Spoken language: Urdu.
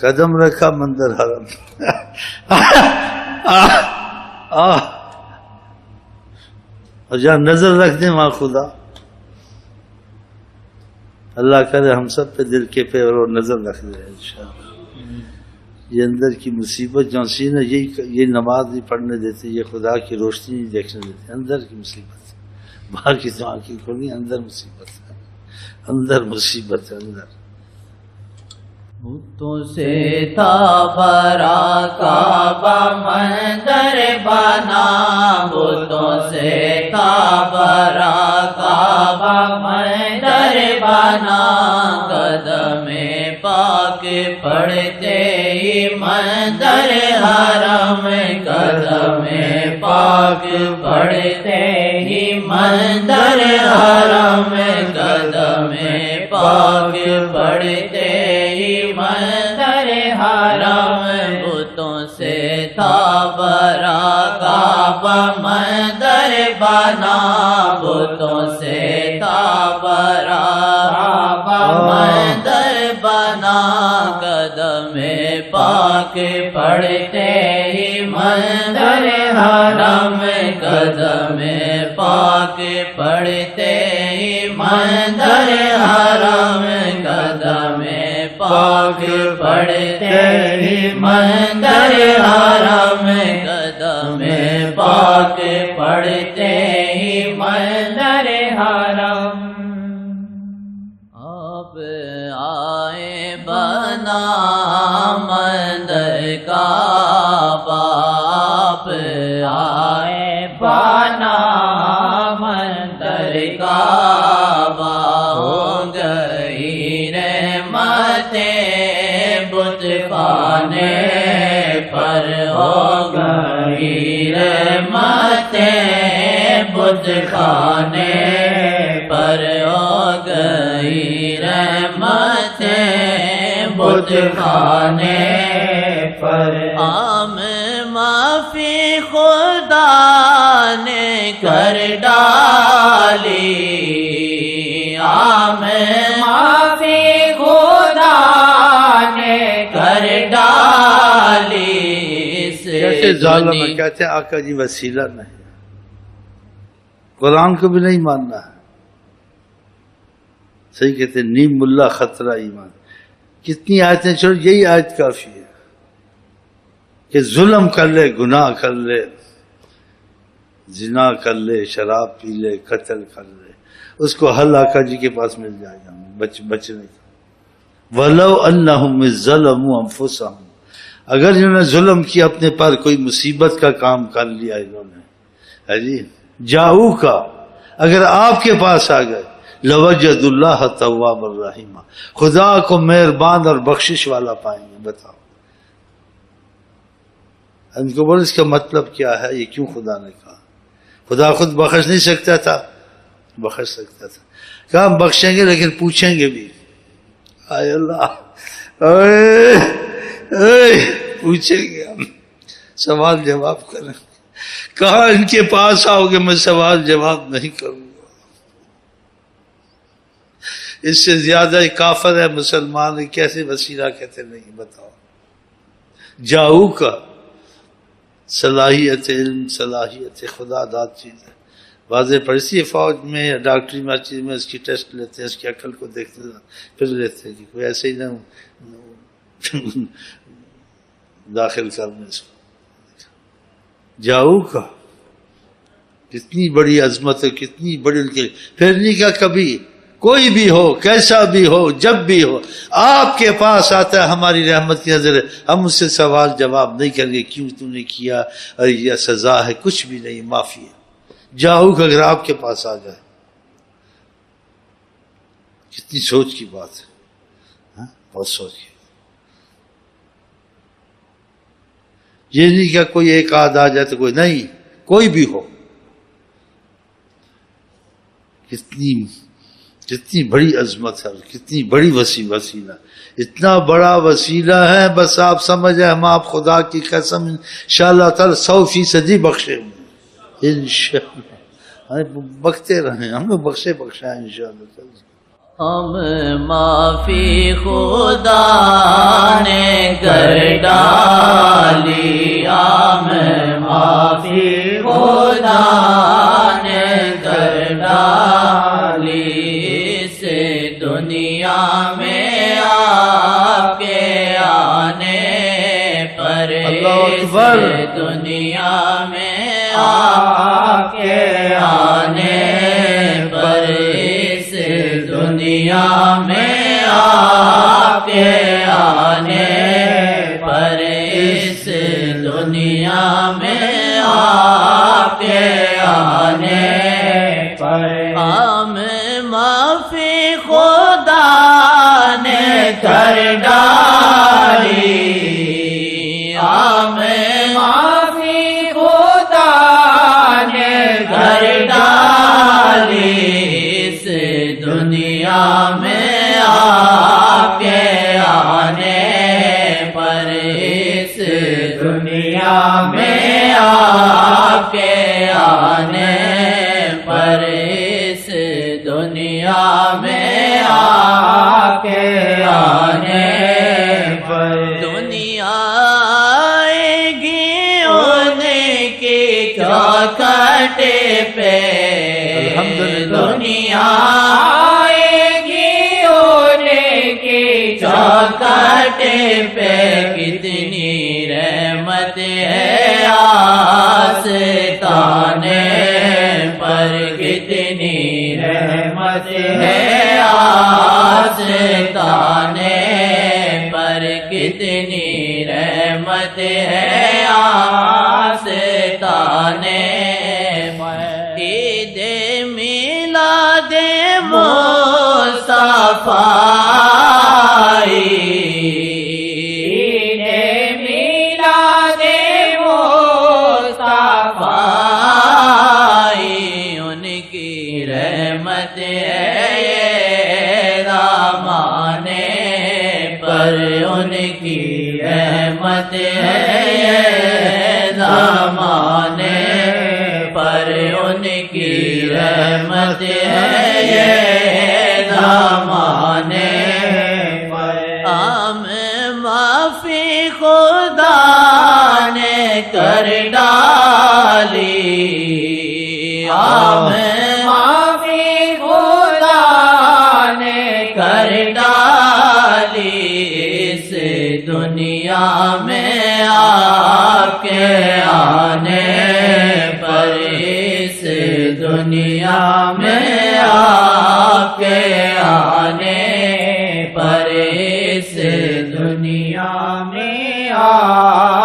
قدم رکھا مندر حرم اور جہاں نظر رکھ دیں وہاں خدا. اللہ کرے ہم سب پہ دل کے پہ اور نظر رکھ دے انشاءاللہ. یہ اندر کی مصیبت جو سی نا، یہ نماز نہیں پڑھنے دیتے، یہ خدا کی روشنی نہیں دیکھنے دیتے. اندر کی مصیبت، باہر کی تو آنکھیں کھولی، اندر مصیبت ہے، اندر مصیبت ہے اندر. بتوں سے تھا بھرا کعبہ مندر بنا، بتوں سے تھا بھرا کعبہ مندر بنا، قدم پاک پڑھتے ہی مندر حرم، قدم پاک پڑھتے ہی مندر حرم، قدم پاک پڑھتے ہی مندر حرم. بتوں سے تھا بھرا کعبہ مندر بنا، بتوں سے تھا بھرا کعبہ مندر بنا، قدم پاک پڑھتے ہی مندر حرم، قدم پاک پڑھتے ہی مندر حرم، قدم پاک پڑھتے ہی مندر حرم، قدم پاک پڑھتے ہی مندر حرم. آپ آئے بنا مندر کعبہ، آپ آئے بنا مندر کعبہ، ہو گئی رحمتیں بت خانے پر، ہو گئی رحمتیں بت خانے پر، ہو گئی رحمتیں بت خانے پر. عام معافی خدا نے کر ڈالی، عام معافی خدا نے کر ڈالی. کیسے ظالم ہے، کہتے ہیں آقا جی وسیلہ نہیں، قرآن کو بھی نہیں ماننا ہے. صحیح کہتے ہیں نیم ملا خطرہ ایمان. کتنی آیتیں چھوڑ، یہی آیت کافی ہے کہ ظلم کر لے، گناہ کر لے، زنا کر لے، شراب پی لے، قتل کر لے، اس کو حل آقا جی کے پاس مل جائے گا بچنے کا. وَلَوْ أَنَّهُمْ إِذْ ظَلَمُوا أَنفُسَهُمْ، اگر انہوں نے ظلم کیا اپنے پر، کوئی مصیبت کا کام کر لیا انہوں نے، جی جاؤ کا، اگر آپ کے پاس آ گئے، لَوَجَّدُوا اللَّهَ تَوَّابًا رَحِيمًا، خدا کو مہربان اور بخشش والا پائیں گے. بتاؤ ان کو بولے اس کا مطلب کیا ہے، یہ کیوں خدا نے کہا؟ خدا خود بخش نہیں سکتا تھا؟ بخش سکتا تھا. کہا ہم بخشیں گے لیکن پوچھیں گے بھی. آئے اللہ، پوچھیں گے ہم، سوال جواب کریں. کہا ان کے پاس آؤ گے میں سوال جواب نہیں کروں گا. اس سے زیادہ کافر ہے مسلمان، کیسے وسیلہ کہتے نہیں؟ بتاؤ. جاؤ کا صلاحیت علم، صلاحیت خدا داد چیز ہے. واضح پڑھتی ہے فوج میں یا ڈاکٹری میں چیز میں اس کی ٹیسٹ لیتے ہیں، اس کی عقل کو دیکھتے ہیں، پھر لیتے ہیں کہ کوئی ایسے ہی نہ داخل کرنے اس کو. جاؤ کا کتنی بڑی عظمت ہے، کتنی بڑی ان کے. پھر نہیں کہا کبھی کوئی بھی ہو، کیسا بھی ہو، جب بھی ہو، آپ کے پاس آتا ہے ہماری رحمت کی نظر ہے، ہم اس سے سوال جواب نہیں کریں گے کیوں تو نے کیا اور یہ سزا ہے، کچھ بھی نہیں، معافی ہے. جاؤ کہ اگر آپ کے پاس آ جائے، کتنی سوچ کی بات ہے، بہت سوچ کی. یہ نہیں کہ کوئی ایک آدھ آ جائے تو کوئی نہیں، کوئی بھی ہو. کتنی بڑی عظمت ہے، کتنی بڑی وسیلہ، اتنا بڑا وسیلہ ہے. بس آپ سمجھیں ہم آپ خدا کی قسم انشاءاللہ تعالی 100% بخشے ہوں انشاءاللہ. بختے رہیں، ہمیں بخشے بخشا ہے انشاءاللہ تعالی. ہم معافی خدا نے کر ڈالی عام معافی خدا نے کر ڈالی اس دنیا میں آپ کے آنے پر اللہ اکبر اس دنیا میں آپ کے آنے پر اس دنیا میں آپ کے آنے پر اس دنیا میں آپ کے آنے پر عام معافی خدا نے کر ڈالی عام معافی خدا نے کر ڈالی اس دنیا میں آپ کے آنے پر اس دنیا میں آپ کے آنے پر اس دنیا میں آپ کے آنے پر دنیا آئے گی ان کی چوکھٹ پہ دنیا آئے گی ان کی چوکھٹ پہ کتنی رحمت ہے آستانے پر کتنی رحمت ہے آستانے پر کتنی رحمت ہے آستانے پر عید میلاد مصطفیٰ عید میلاد مصطفیٰ ان کی رحمت ہے یہ زمانے پر ان کی رحمت ہے یہ زمانے پر ان کی رحمت ہے یہ زمانے پر عام معافی خدا نے کر ڈالی عام معافی خدا نے کر ڈالی اس دنیا میں آپ کے آنے پر اس دنیا میں آپ کے آنے پر اس دنیا میں آپ